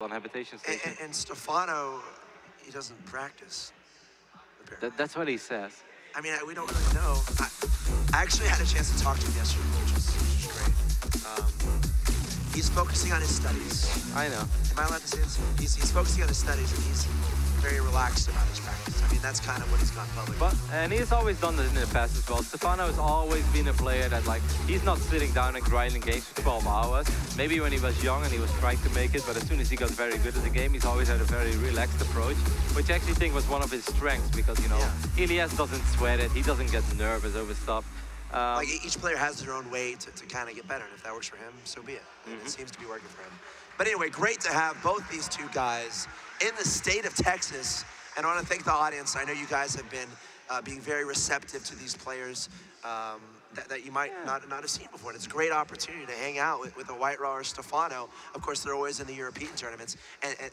on habitation station. And Stephano, he doesn't practice. That's what he says. I mean, we don't really know. I actually had a chance to talk to him yesterday, which was great. He's focusing on his studies. I know. Am I allowed to say this? He's focusing on his studies, and he's very relaxed about his practice. I mean, that's kind of what he's gone public. And he's always done this in the past as well. Stephano has always been a player that, like, he's not sitting down and grinding games for 12 hours. Maybe when he was young and he was trying to make it, but as soon as he got very good at the game, he's always had a very relaxed approach, which I actually think was one of his strengths because, you know, Elias doesn't sweat it. He doesn't get nervous over stuff. Like, each player has their own way to kind of get better, and if that works for him, so be it. It seems to be working for him. But anyway, great to have both these two guys in the state of Texas. And I want to thank the audience. I know you guys have been being very receptive to these players that you might not have seen before. And it's a great opportunity to hang out with a WhiteRa or Stephano. Of course, they're always in the European tournaments,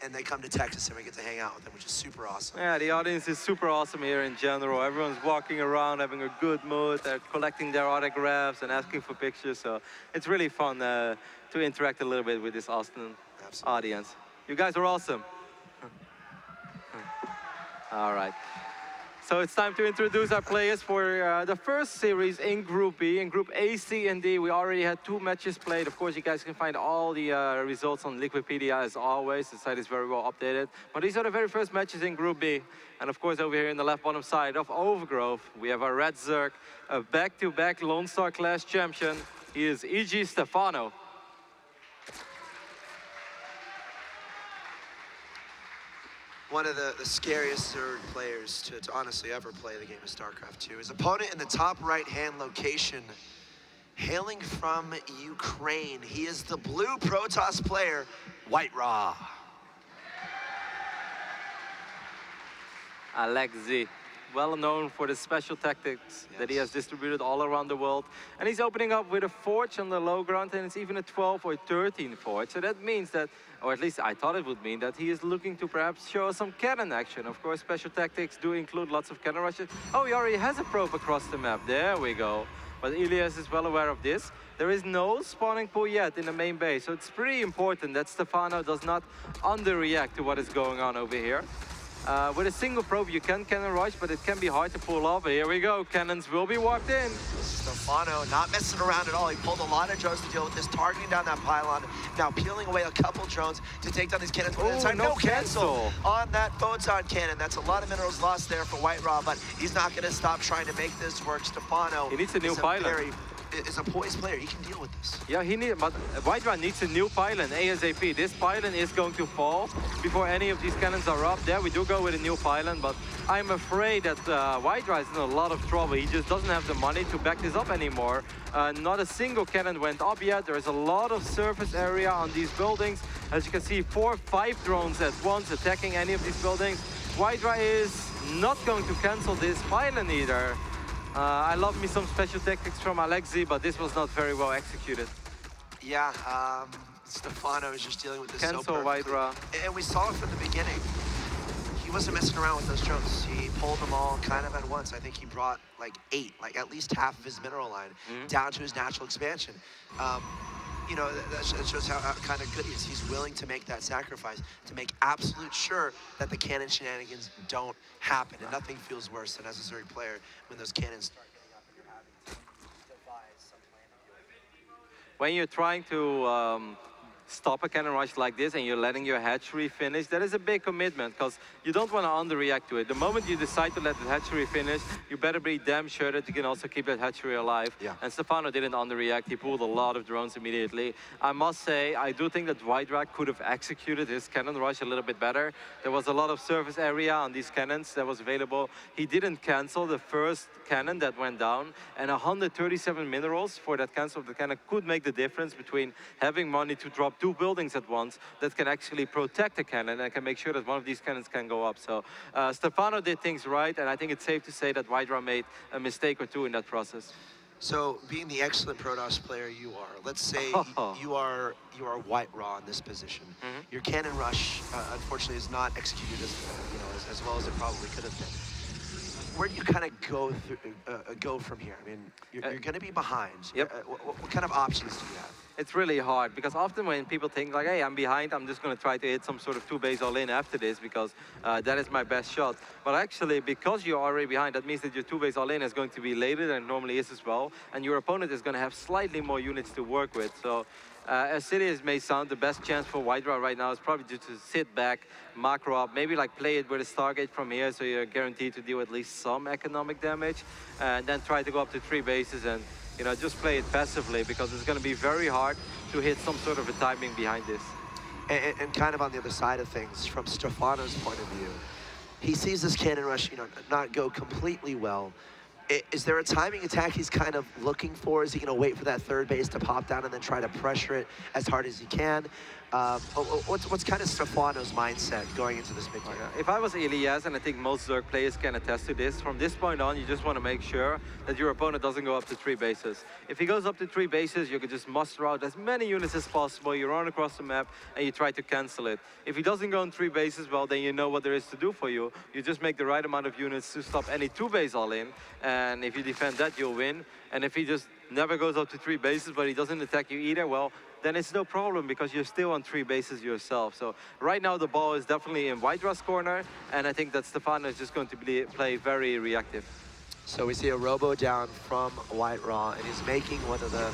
and they come to Texas and we get to hang out with them, which is super awesome. Yeah, the audience is super awesome here in general. Everyone's walking around, having a good mood. They're collecting their autographs and asking for pictures. So it's really fun to interact a little bit with this Austin audience. You guys are awesome. All right. So it's time to introduce our players for the first series in Group B. In Group A, C, and D, we already had 2 matches played. Of course, you guys can find all the results on Liquipedia as always. The site is very well updated. But these are the very first matches in Group B. And of course, over here in the left bottom side of Overgrove, we have our Red Zerg, a back-to-back Lone Star Clash champion. He is E.G. Stephano. One of the scariest Zerg players to honestly ever play the game of StarCraft 2. His opponent in the top right-hand location, hailing from Ukraine. He is the blue Protoss player, WhiteRa. Alexi, well known for the special tactics that he has distributed all around the world. And he's opening up with a Forge on the low ground, and it's even a 12 or 13 Forge. So that means that, or at least I thought it would mean, that he is looking to perhaps show us some cannon action. Of course, special tactics do include lots of cannon rushes. Oh, he already has a probe across the map. There we go. But Elias is well aware of this. There is no spawning pool yet in the main base, so it's pretty important that Stephano does not underreact to what is going on over here. With a single probe, you can cannon rush, but it can be hard to pull off. Here we go. Cannons will be walked in. Stephano not messing around at all. He pulled a lot of drones to deal with this, targeting down that pylon. Now peeling away a couple drones to take down these cannons. Ooh, no cancel on that photon cannon. That's a lot of minerals lost there for WhiteRa, but he's not going to stop trying to make this work. Stephano he needs a new pylon. Is a poised player. He can deal with this. Yeah, but WhiteRa needs a new pylon ASAP. This pylon is going to fall before any of these cannons are up. There we do go with a new pylon, but I'm afraid that WhiteRa is in a lot of trouble. He just doesn't have the money to back this up anymore. Not a single cannon went up yet. There's a lot of surface area on these buildings. As you can see, 4 or 5 drones at once attacking any of these buildings. WhiteRa is not going to cancel this pylon either. I love me some special tactics from Alexi, but this was not very well executed. Yeah, Stephano is just dealing with this Cancel so perfectly. WhiteRa. And we saw it from the beginning. He wasn't messing around with those drones. He pulled them all kind of at once. I think he brought like 8, like at least half of his mineral line down to his natural expansion. You know, that shows how kind of good he is. He's willing to make that sacrifice to make absolute sure that the cannon shenanigans don't happen. And nothing feels worse than as a Zerg player when those cannons start getting up and you're having to devise some plan of your. When you're trying to stop a cannon rush like this and you're letting your hatchery finish, that is a big commitment because you don't want to underreact to it. The moment you decide to let the hatchery finish, you better be damn sure that you can also keep that hatchery alive. Yeah. And Stephano didn't underreact. He pulled a lot of drones immediately. I must say, I do think that WhiteRa could have executed his cannon rush a little bit better. There was a lot of surface area on these cannons that was available. He didn't cancel the first cannon that went down, and 137 minerals for that cancel of the cannon could make the difference between having money to drop 2 buildings at once that can actually protect the cannon and can make sure that one of these cannons can go up. So Stephano did things right, and I think it's safe to say that WhiteRa made a mistake or 2 in that process. So, being the excellent Protoss player you are, let's say you are WhiteRa in this position. Your cannon rush, unfortunately, is not executed as well as it probably could have been. where do you kind of go from here? I mean, you're going to be behind. Yep. What kind of options do you have? It's really hard because often when people think like, hey, I'm behind, I'm just going to try to hit some sort of 2-base all-in after this because that is my best shot. But actually, because you're already behind, that means that your 2-base all-in is going to be later than it normally is as well, and your opponent is going to have slightly more units to work with. So as silly as it may sound, the best chance for WhiteRa right now is probably just to sit back, macro up, maybe like play it with a Stargate from here so you're guaranteed to deal at least some economic damage, and then try to go up to 3 bases and just play it passively because it's going to be very hard to hit some sort of a timing behind this. And kind of on the other side of things, from Stephano's point of view, he sees this cannon rush, not go completely well. Is there a timing attack he's kind of looking for? Is he going to wait for that 3rd base to pop down and then try to pressure it as hard as he can? What's kind of Stephano's mindset going into this mid-game? If I was Elias, and I think most Zerg players can attest to this, from this point on, you just want to make sure that your opponent doesn't go up to 3 bases. If he goes up to 3 bases, you can just muster out as many units as possible, you run across the map, and you try to cancel it. If he doesn't go on 3 bases, well, then you know what there is to do for you. You just make the right amount of units to stop any 2-base all-in, and if you defend that, you'll win. And if he just never goes up to 3 bases, but he doesn't attack you either, well, then it's no problem because you're still on 3 bases yourself. So right now the ball is definitely in WhiteRa's corner, and I think that Stephano is just going to play very reactive. So we see a robo down from WhiteRa, and he's making one of the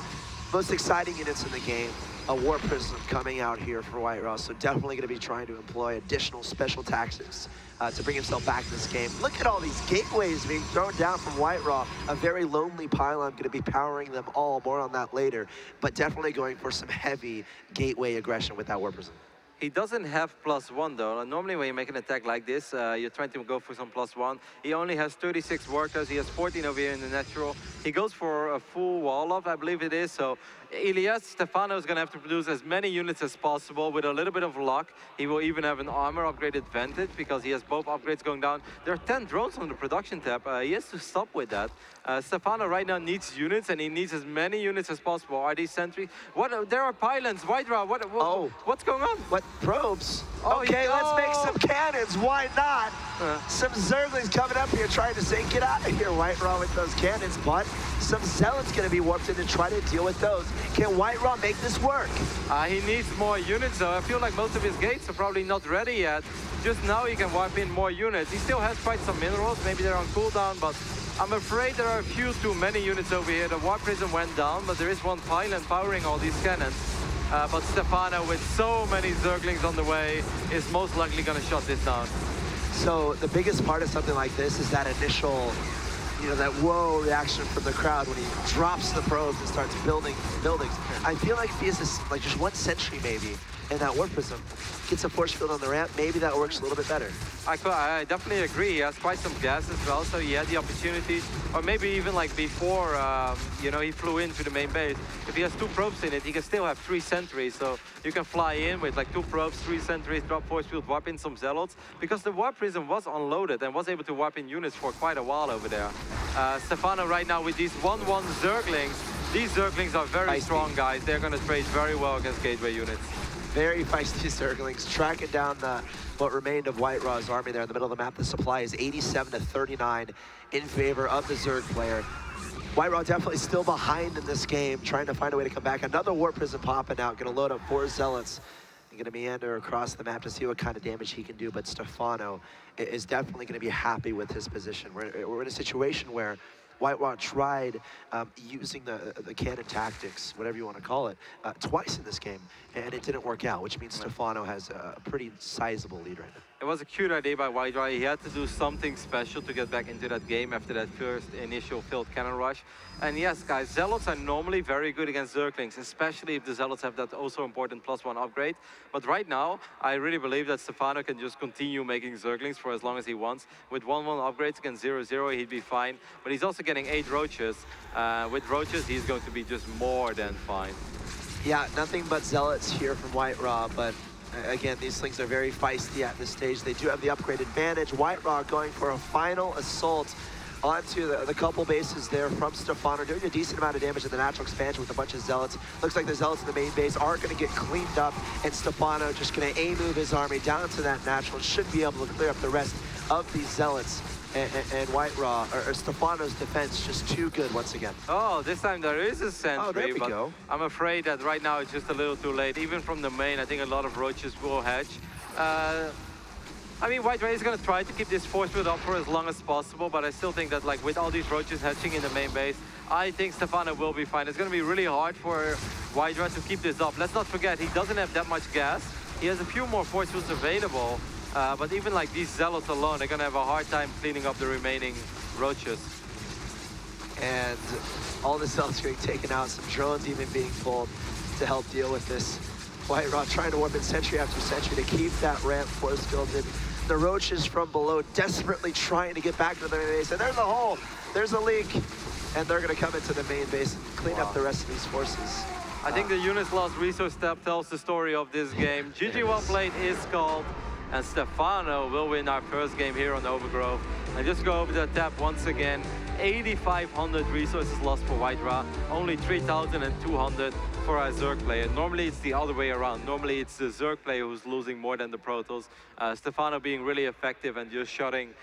most exciting units in the game. A War Prism coming out here for WhiteRa, so definitely going to be trying to employ additional special tactics to bring himself back to this game. Look at all these gateways being thrown down from WhiteRa. A very lonely pylon going to be powering them all. More on that later, but definitely going for some heavy gateway aggression with that War Prism. He doesn't have +1 though. Normally when you make an attack like this, you're trying to go for some +1. He only has 36 workers, he has 14 over here in the natural. He goes for a full wall of, I believe it is, so Elias, Stephano is going to have to produce as many units as possible with a little bit of luck. He will even have an armor upgrade advantage because he has both upgrades going down. There are 10 drones on the production tab. He has to stop with that. Stephano right now needs units, and he needs as many units as possible. Are these sentries? What? There are pylons. WhiteRa, what's going on? What? Probes? Okay, let's make some cannons. Why not? Some Zerglings coming up here trying to say, get out of here, WhiteRa, with those cannons, but some Zealots going to be warped in to try to deal with those. Can WhiteRa make this work? He needs more units, though. I feel like most of his gates are probably not ready yet. Just now he can wipe in more units. He still has quite some minerals. Maybe they're on cooldown, but I'm afraid there are a few too many units over here. The War Prism went down, but there is one pylon powering all these cannons. But Stephano, with so many Zerglings on the way, is most likely going to shut this down. So the biggest part of something like this is that initial, that whoa reaction from the crowd when he drops the probes and starts building buildings. I feel like if he has like just 1 sentry maybe, and that War Prism gets a force field on the ramp, maybe that works a little bit better. I definitely agree. He has quite some gas as well, so he had the opportunity, or maybe even like before, he flew into the main base. If he has 2 probes in it, he can still have 3 sentries. So you can fly in with like 2 probes, 3 sentries, drop force field, wipe in some Zealots, because the War Prism was unloaded and was able to wipe in units for quite a while over there. Stephano right now with these 1-1 Zerglings. These Zerglings are very strong, guys. They're going to trade very well against gateway units. Very feisty Zerglings, tracking down what remained of WhiteRa's army there in the middle of the map. The supply is 87-39 in favor of the Zerg player. WhiteRa definitely still behind in this game, trying to find a way to come back. Another War Prism popping out, going to load up 4 Zealots. Going to meander across the map to see what kind of damage he can do, but Stephano is definitely going to be happy with his position. We're in a situation where WhiteRa tried using the cannon tactics, whatever you want to call it, twice in this game, and it didn't work out, which means Stephano has a pretty sizable lead right now. It was a cute idea by WhiteRa. He had to do something special to get back into that game after that first initial failed cannon rush. And yes, guys, Zealots are normally very good against Zerglings, especially if the Zealots have that also important +1 upgrade. But right now, I really believe that Stephano can just continue making Zerglings for as long as he wants. With 1-1 upgrades against 0-0, he'd be fine. But he's also getting 8 roaches. With roaches, he's going to be just more than fine. Yeah, nothing but Zealots here from WhiteRa, but again, these things are very feisty at this stage. They do have the upgrade advantage. WhiteRa going for a final assault onto the couple bases there from Stephano, doing a decent amount of damage in the natural expansion with a bunch of Zealots. Looks like the Zealots in the main base are going to get cleaned up, and Stephano just going to A-move his army down to that natural. Should be able to clear up the rest of these Zealots. and WhiteRa, or Stephano's defense just too good once again. Oh, this time there is a sentry, Oh, there we but go. I'm afraid that right now it's just a little too late. Even from the main, I think a lot of roaches will hatch. I mean, WhiteRa is going to try to keep this force field up for as long as possible, but I still think that, like, with all these roaches hatching in the main base, I think Stephano will be fine. It's going to be really hard for WhiteRa to keep this up. Let's not forget, he doesn't have that much gas. He has a few more force fields available, but even like these zealots alone, they're going to have a hard time cleaning up the remaining roaches. And all the zealots getting taken out, some drones even being pulled to help deal with this. WhiteRa trying to warp in sentry after sentry to keep that ramp force fielded. The roaches from below desperately trying to get back to the main base. And there's a hole, there's a leak. And they're gonna come into the main base and clean up the rest of these forces. I think the units lost resource step tells the story of this game. GG well played is called, and Stephano will win our first game here on Overgrowth. And just go over the tab once again. 8,500 resources lost for WhiteRa, only 3,200 for our Zerg player. Normally it's the other way around. Normally it's the Zerg player who's losing more than the Protoss. Stephano being really effective and just shutting